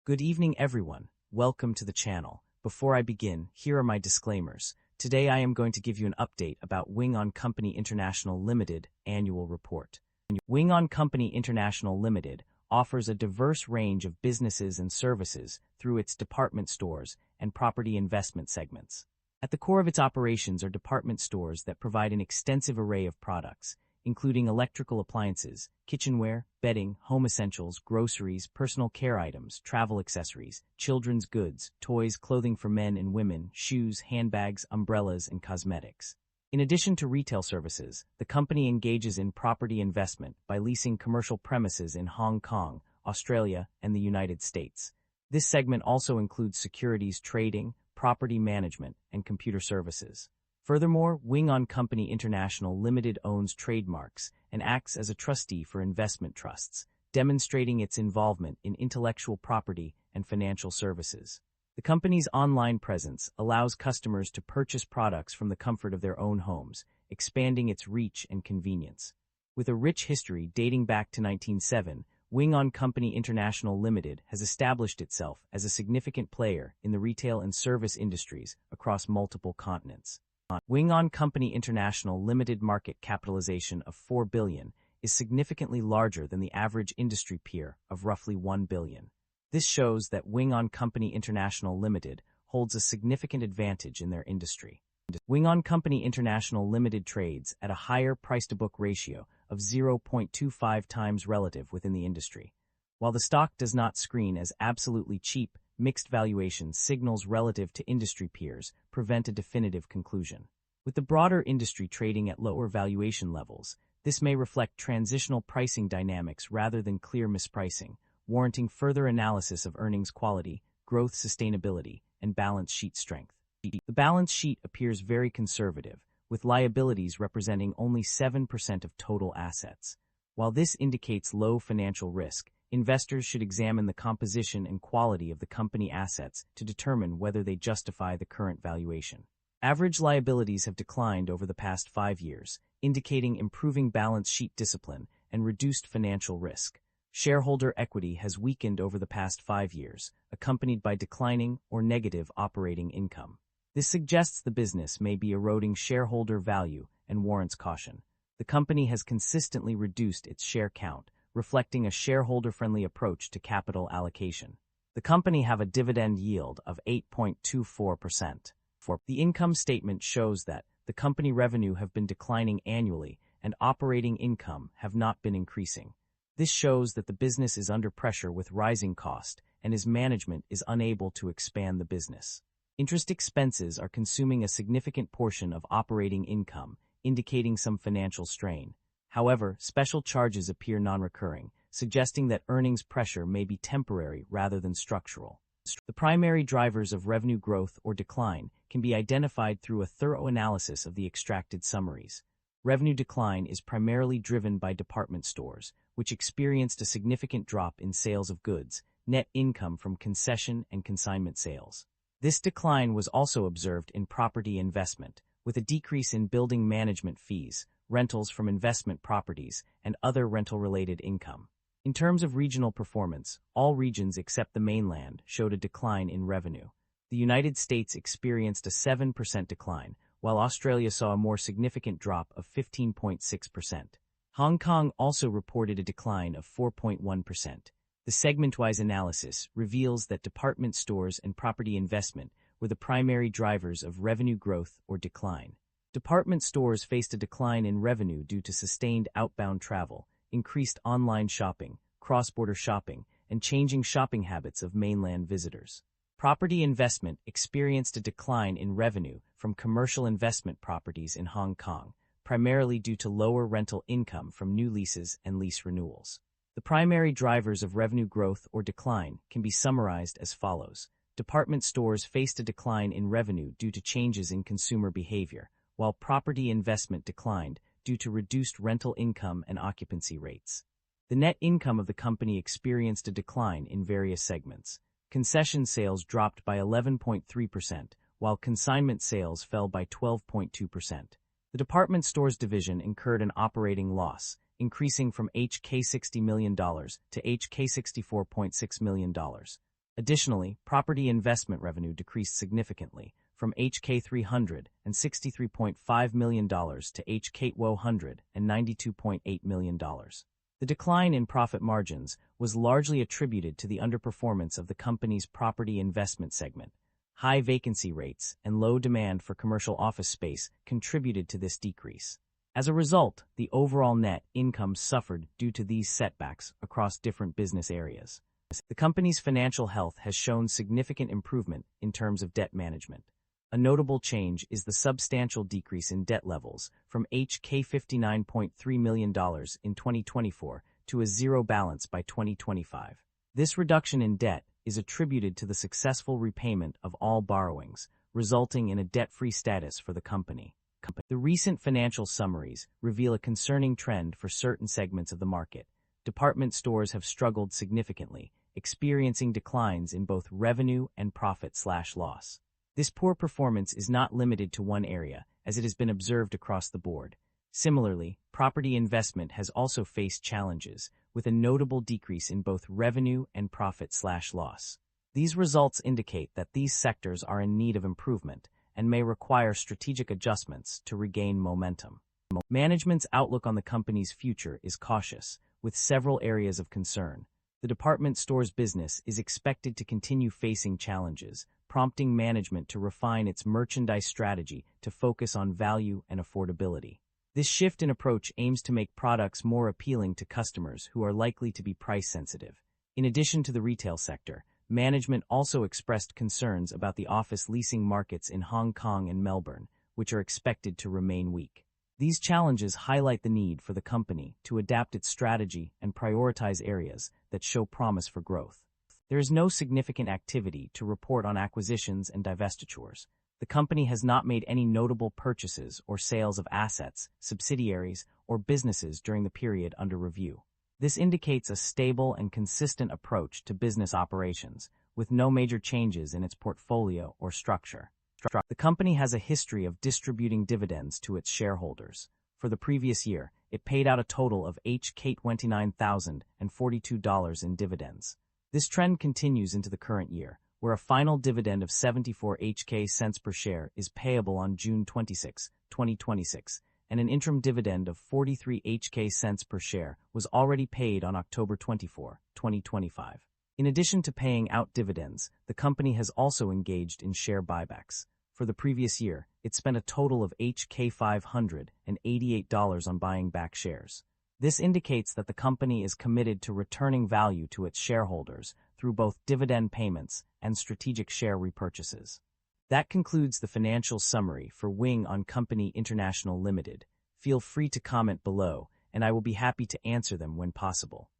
Good evening, everyone. Welcome to the channel. Before I begin, here are my disclaimers. Today I am going to give you an update about Wing On Company International Limited annual report. Wing On Company International Limited offers a diverse range of businesses and services through its department stores and property investment segments. At the core of its operations are department stores that provide an extensive array of products, including electrical appliances, kitchenware, bedding, home essentials, groceries, personal care items, travel accessories, children's goods, toys, clothing for men and women, shoes, handbags, umbrellas, and cosmetics. In addition to retail services, the company engages in property investment by leasing commercial premises in Hong Kong, Australia, and the United States. This segment also includes securities trading, property management, and computer services. Furthermore, Wing On Company International Limited owns trademarks and acts as a trustee for investment trusts, demonstrating its involvement in intellectual property and financial services. The company's online presence allows customers to purchase products from the comfort of their own homes, expanding its reach and convenience. With a rich history dating back to 1907, Wing On Company International Limited has established itself as a significant player in the retail and service industries across multiple continents. Wing On Company International Limited market capitalization of $4 billion is significantly larger than the average industry peer of roughly $1 billion. This shows that Wing On Company International Limited holds a significant advantage in their industry. Wing On Company International Limited trades at a higher price-to-book ratio of 0.25 times relative within the industry. While the stock does not screen as absolutely cheap, mixed valuation signals relative to industry peers prevent a definitive conclusion. With the broader industry trading at lower valuation levels, this may reflect transitional pricing dynamics rather than clear mispricing, warranting further analysis of earnings quality, growth sustainability, and balance sheet strength. The balance sheet appears very conservative, with liabilities representing only 7% of total assets. While this indicates low financial risk, investors should examine the composition and quality of the company assets to determine whether they justify the current valuation. Average liabilities have declined over the past 5 years, indicating improving balance sheet discipline and reduced financial risk. Shareholder equity has weakened over the past 5 years, accompanied by declining or negative operating income. This suggests the business may be eroding shareholder value and warrants caution. The company has consistently reduced its share count, reflecting a shareholder-friendly approach to capital allocation. The company have a dividend yield of 8.24%. The income statement shows that the company revenue have been declining annually and operating income have not been increasing. This shows that the business is under pressure with rising cost and its management is unable to expand the business. Interest expenses are consuming a significant portion of operating income, indicating some financial strain. However, special charges appear non-recurring, suggesting that earnings pressure may be temporary rather than structural. The primary drivers of revenue growth or decline can be identified through a thorough analysis of the extracted summaries. Revenue decline is primarily driven by department stores, which experienced a significant drop in sales of goods, net income from concession and consignment sales. This decline was also observed in property investment, with a decrease in building management fees, rentals from investment properties, and other rental-related income. In terms of regional performance, all regions except the mainland showed a decline in revenue. The United States experienced a 7% decline, while Australia saw a more significant drop of 15.6%. Hong Kong also reported a decline of 4.1%. The segment-wise analysis reveals that department stores and property investment were the primary drivers of revenue growth or decline. Department stores faced a decline in revenue due to sustained outbound travel, increased online shopping, cross-border shopping, and changing shopping habits of mainland visitors. Property investment experienced a decline in revenue from commercial investment properties in Hong Kong, primarily due to lower rental income from new leases and lease renewals. The primary drivers of revenue growth or decline can be summarized as follows. Department stores faced a decline in revenue due to changes in consumer behavior, while property investment declined due to reduced rental income and occupancy rates. The net income of the company experienced a decline in various segments. Concession sales dropped by 11.3%, while consignment sales fell by 12.2%. The department stores division incurred an operating loss, increasing from HK$60 million to HK$64.6 million. Additionally, property investment revenue decreased significantly from HK$363.5 million to HK$192.8 million. The decline in profit margins was largely attributed to the underperformance of the company's property investment segment. High vacancy rates and low demand for commercial office space contributed to this decrease. As a result, the overall net income suffered due to these setbacks across different business areas. The company's financial health has shown significant improvement in terms of debt management. A notable change is the substantial decrease in debt levels from HK$59.3 million in 2024 to a zero balance by 2025. This reduction in debt is attributed to the successful repayment of all borrowings, resulting in a debt-free status for the company. The recent financial summaries reveal a concerning trend for certain segments of the market. Department stores have struggled significantly, experiencing declines in both revenue and profit/loss. This poor performance is not limited to one area, as it has been observed across the board. Similarly, property investment has also faced challenges, with a notable decrease in both revenue and profit/loss. These results indicate that these sectors are in need of improvement and may require strategic adjustments to regain momentum. Management's outlook on the company's future is cautious, with several areas of concern. The department store's business is expected to continue facing challenges, prompting management to refine its merchandise strategy to focus on value and affordability. This shift in approach aims to make products more appealing to customers who are likely to be price-sensitive. In addition to the retail sector, management also expressed concerns about the office leasing markets in Hong Kong and Melbourne, which are expected to remain weak. These challenges highlight the need for the company to adapt its strategy and prioritize areas that show promise for growth. There is no significant activity to report on acquisitions and divestitures. The company has not made any notable purchases or sales of assets, subsidiaries, or businesses during the period under review. This indicates a stable and consistent approach to business operations, with no major changes in its portfolio or structure. The company has a history of distributing dividends to its shareholders. For the previous year, it paid out a total of HK$29,042 in dividends. This trend continues into the current year, where a final dividend of 74 HK cents per share is payable on June 26, 2026, and an interim dividend of 43 HK cents per share was already paid on October 24, 2025. In addition to paying out dividends, the company has also engaged in share buybacks. For the previous year, it spent a total of HK$588 on buying back shares. This indicates that the company is committed to returning value to its shareholders through both dividend payments and strategic share repurchases. That concludes the financial summary for Wing On Company International Limited. Feel free to comment below, and I will be happy to answer them when possible.